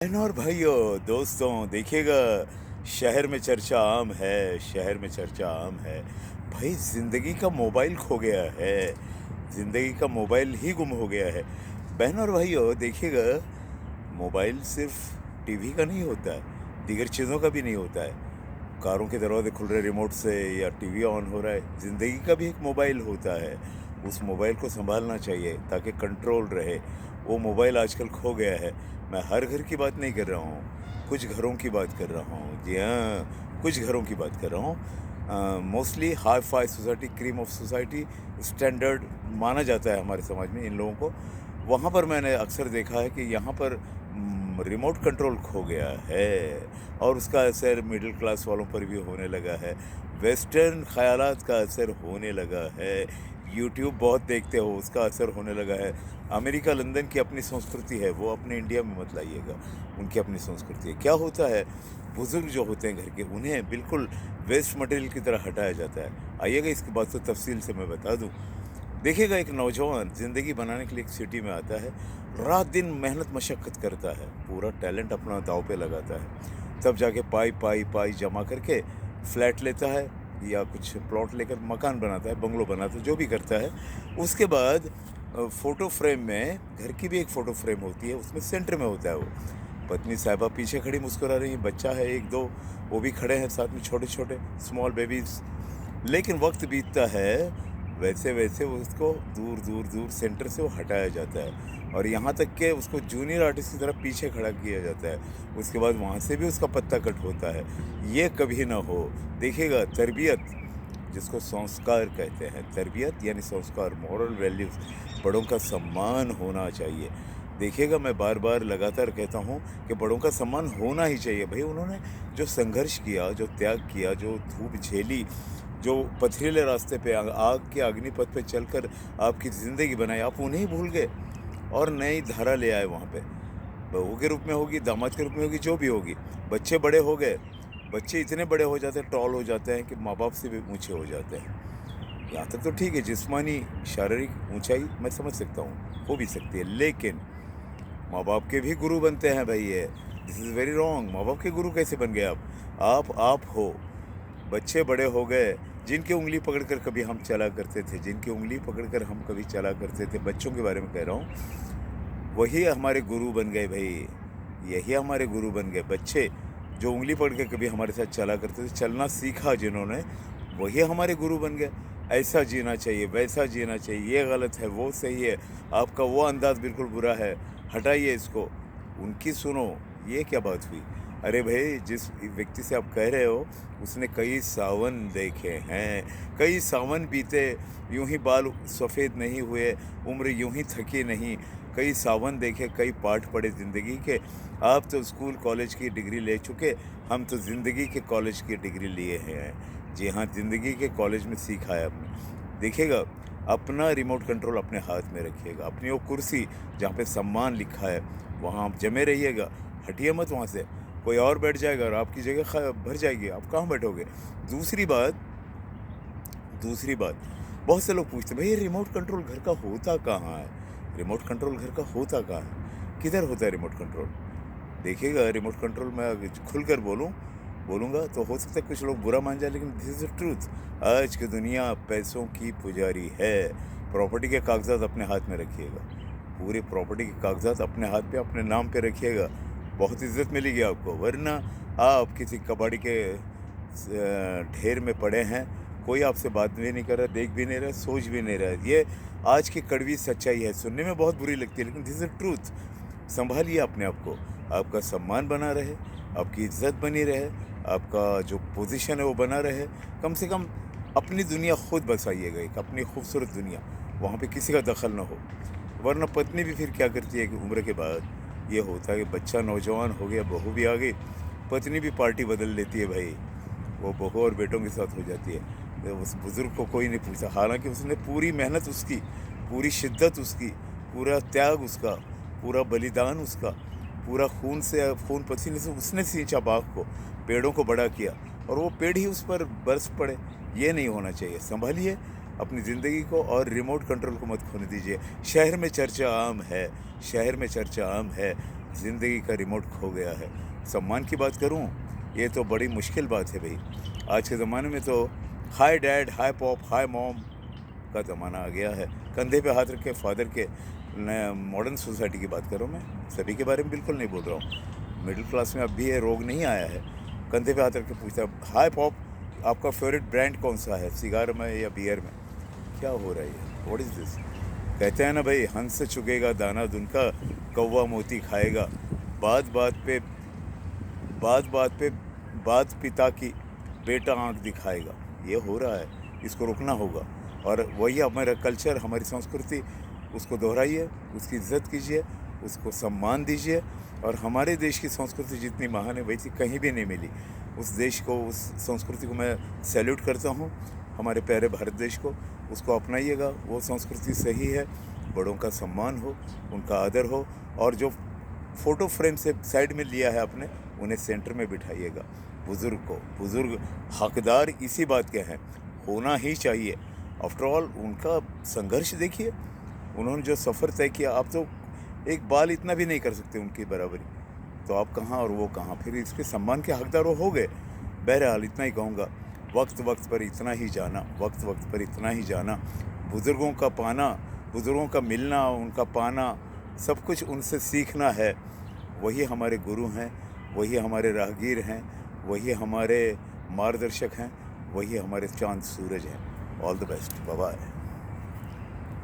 बहनों और भाइयों, दोस्तों, देखिएगा, शहर में चर्चा आम है, शहर में चर्चा आम है। भाई, ज़िंदगी का मोबाइल खो गया है, ज़िंदगी का मोबाइल ही गुम हो गया है। बहनों और भाइयों, देखिएगा, मोबाइल सिर्फ़ टीवी का नहीं होता है, दीगर चीज़ों का भी नहीं होता है। कारों के दरवाजे खुल रहे रिमोट से या टीवी ऑन हो रहा है, ज़िंदगी का भी एक मोबाइल होता है। उस मोबाइल को सँभालना चाहिए ताकि कंट्रोल रहे। वो मोबाइल आजकल खो गया है। मैं हर घर की बात नहीं कर रहा हूँ, कुछ घरों की बात कर रहा हूँ। जी हाँ, कुछ घरों की बात कर रहा हूँ। Mostly hi fi society, cream of society, standard माना जाता है हमारे समाज में इन लोगों को। वहाँ पर मैंने अक्सर देखा है कि यहाँ पर रिमोट कंट्रोल खो गया है और उसका असर मिडिल क्लास वालों पर भी होने लगा है। वेस्टर्न ख़यालात का असर होने लगा है। यूट्यूब बहुत देखते हो, उसका असर होने लगा है। अमेरिका, लंदन की अपनी संस्कृति है, वो अपने इंडिया में मत लाइएगा। उनकी अपनी संस्कृति है। क्या होता है, बुज़ुर्ग जो होते हैं घर के, उन्हें बिल्कुल वेस्ट मटेरियल की तरह हटाया जाता है। आइएगा, इसकी बात तो तफ़सील से मैं बता दूँ। देखिएगा, एक नौजवान ज़िंदगी बनाने के लिए एक सिटी में आता है, रात-दिन मेहनत मशक्कत करता है, पूरा टैलेंट अपना दाँव पे लगाता है। तब जाके पाई जमा करके फ्लैट लेता है या कुछ प्लॉट लेकर मकान बनाता है, बंगलो बनाता है, जो भी करता है। उसके बाद फ़ोटो फ्रेम में, घर की भी एक फ़ोटो फ्रेम होती है, उसमें सेंटर में होता है वो। पत्नी साहिबा पीछे खड़ी मुस्कुरा रही है, बच्चा है 1-2, वो भी खड़े हैं साथ में, छोटे-छोटे स्मॉल बेबीज़। लेकिन वक़्त बीतता है, वैसे-वैसे उसको दूर सेंटर से वो हटाया जाता है और यहाँ तक कि उसको जूनियर आर्टिस्ट की तरह पीछे खड़ा किया जाता है। उसके बाद वहाँ से भी उसका पत्ता कट होता है। ये कभी ना हो। देखिएगा, तरबियत, जिसको संस्कार कहते हैं, तरबियत यानी संस्कार, मॉरल वैल्यूज़, बड़ों का सम्मान होना चाहिए। देखिएगा, मैं बार-बार लगातार कहता हूँ कि बड़ों का सम्मान होना ही चाहिए। भई, उन्होंने जो संघर्ष किया, जो त्याग किया, जो धूप झेली, जो पथरीले रास्ते पे आग के अग्निपथ पे चलकर आपकी ज़िंदगी बनाई, आप उन्हें ही भूल गए और नई धारा ले आए वहाँ पे। बहू के रूप में होगी, दामाद के रूप में होगी, जो भी होगी। बच्चे बड़े हो गए, बच्चे इतने बड़े हो जाते हैं, टॉल हो जाते हैं कि माँ-बाप से भी ऊँचे हो जाते हैं। यहाँ तक तो ठीक है, जिस्मानी, शारीरिक ऊँचाई मैं समझ सकता हूँ, हो भी सकती है, लेकिन माँ-बाप के भी गुरु बनते हैं भई ये। This is very wrong. माँ-बाप के गुरु कैसे बन गए आप? आप हो। बच्चे बड़े हो गए, जिनकी उँगली पकड़कर कभी हम चला करते थे, जिनकी उँगली पकड़कर हम कभी चला करते थे, बच्चों के बारे में कह रहा हूँ, वही हमारे गुरु बन गए भई। यही हमारे गुरु बन गए। बच्चे जो उँगली पकड़ के कभी हमारे साथ चला करते थे, चलना सीखा जिन्होंने, वही हमारे गुरु बन गए। ऐसा जीना चाहिए, वैसा जीना चाहिए, ये गलत है, वो सही है, आपका वो अंदाज़ बिल्कुल बुरा है, हटाइए इसको। उनकी सुनो, ये क्या बात हुई? अरे भई, जिस व्यक्ति से आप कह रहे हो, उसने कई सावन देखे हैं, कई सावन बीते, यूँ ही बाल सफ़ेद नहीं हुए, उम्र यूँ ही थकी नहीं। कई सावन देखे, कई पाठ पढ़े ज़िंदगी के। आप तो स्कूल कॉलेज की डिग्री ले चुके, हम तो ज़िंदगी के कॉलेज की डिग्री लिए हैं। जी हाँ, ज़िंदगी के कॉलेज में सीखा है हमने। देखिएगा, अपना रिमोट कंट्रोल अपने हाथ में रखिएगा। अपनी वो कुर्सी जहाँ पे सम्मान लिखा है, वहाँ आप जमे रहिएगा, हटिए मत वहाँ से। कोई और बैठ जाएगा और आपकी जगह भर जाएगी, आप कहाँ बैठोगे? दूसरी बात दूसरी बात, बहुत से लोग पूछते हैं, भई ये रिमोट कंट्रोल घर का होता कहाँ है? रिमोट कंट्रोल घर का होता कहाँ है? किधर होता है रिमोट कंट्रोल? देखिएगा, रिमोट कंट्रोल मैं अगर खुलकर बोलूँगा तो हो सकता है कुछ लोग बुरा मान जाएँ, लेकिन दिस इज़ द ट्रुथ। आज की दुनिया पैसों की पुजारी है। प्रॉपर्टी के कागज़ात अपने हाथ में रखिएगा। पूरी प्रॉपर्टी के कागज़ात अपने हाथ पे, अपने नाम पे रखिएगा। बहुत इज़्ज़त मिलेगी आपको, वरना आप किसी कबाड़ी के ढेर में पड़े हैं, कोई आपसे बात भी नहीं कर रहा, देख भी नहीं रहा, सोच भी नहीं रहा। ये आज की कड़वी सच्चाई है, सुनने में बहुत बुरी लगती है, लेकिन दिस इज़ द ट्रुथ। सँभालिए अपने आप को, आपका सम्मान बना रहे, आपकी इज़्ज़त बनी रहे, आपका जो पोज़ीशन है वो बना रहे। कम से कम अपनी दुनिया खुद बसाइएगा, एक अपनी खूबसूरत दुनिया, वहाँ पे किसी का दखल ना हो। वरना पत्नी भी फिर क्या करती है कि उम्र के बाद ये होता है कि बच्चा नौजवान हो गया, बहू भी आ गई, पत्नी भी पार्टी बदल लेती है भाई। वो बहू और बेटों के साथ हो जाती है। तो उस बुज़ुर्ग को कोई नहीं पूछता, हालाँकि उसने पूरी मेहनत उसकी, पूरी शिद्दत उसकी, पूरा त्याग उसका, पूरा बलिदान उसका, पूरा खून पसीने से उसने सींचा बाग को, पेड़ों को बड़ा किया और वो पेड़ ही उस पर बरस पड़े। ये नहीं होना चाहिए। सँभालिए अपनी ज़िंदगी को और रिमोट कंट्रोल को मत खोने दीजिए। शहर में चर्चा आम है, शहर में चर्चा आम है। ज़िंदगी का रिमोट खो गया है। सम्मान की बात करूं, ये तो बड़ी मुश्किल बात है भाई। आज के ज़माने में तो हाय डैड, हाय पॉप, हाय मॉम का ज़माना आ गया है। कंधे पे हाथ रख के फादर के मॉडर्न सोसाइटी की बात कर रहा हूँ मैं, सभी के बारे में बिल्कुल नहीं बोल रहा हूँ। मिडिल क्लास में अब भी ये रोग नहीं आया है। कंधे पे हाथ रख के पूछता है, हाय पॉप, आपका फेवरेट ब्रांड कौन सा है, सिगार में या बियर में? क्या हो रहा है ये? What is this? कहते हैं ना भाई, हंस चुगेगा दाना दुनका, कौवा मोती खाएगा। बात बात पे बात बात पे बात पिता की, बेटा आंख दिखाएगा। ये हो रहा है, इसको रोकना होगा। और वही हमारा कल्चर, हमारी संस्कृति, उसको दोहराइए, उसकी इज्जत कीजिए, उसको सम्मान दीजिए। और हमारे देश की संस्कृति जितनी महान है वैसी कहीं भी नहीं मिली। उस देश को, उस संस्कृति को मैं सैल्यूट करता हूँ, हमारे प्यारे भारत देश को। उसको अपनाइएगा, वो संस्कृति सही है। बड़ों का सम्मान हो, उनका आदर हो, और जो फ़ोटो फ्रेम से साइड में लिया है आपने, उन्हें सेंटर में बिठाइएगा। बुज़ुर्ग को, बुज़ुर्ग हकदार इसी बात के हैं, होना ही चाहिए। आफ्टर ऑल उनका संघर्ष देखिए, उन्होंने जो सफ़र तय किया, आप तो एक बाल इतना भी नहीं कर सकते उनकी बराबरी, तो आप कहाँ और वो कहाँ? फिर इसके सम्मान के हकदार वो हो गए। बहरहाल इतना ही कहूँगा, वक्त वक्त पर इतना ही जाना, वक्त वक्त पर इतना ही जाना। बुज़ुर्गों का पाना, बुज़ुर्गों का मिलना, उनका पाना, सब कुछ उनसे सीखना है। वही हमारे गुरु हैं, वही हमारे राहगीर हैं, वही हमारे मार्गदर्शक हैं, वही हमारे चाँद सूरज हैं। All the best, bye bye.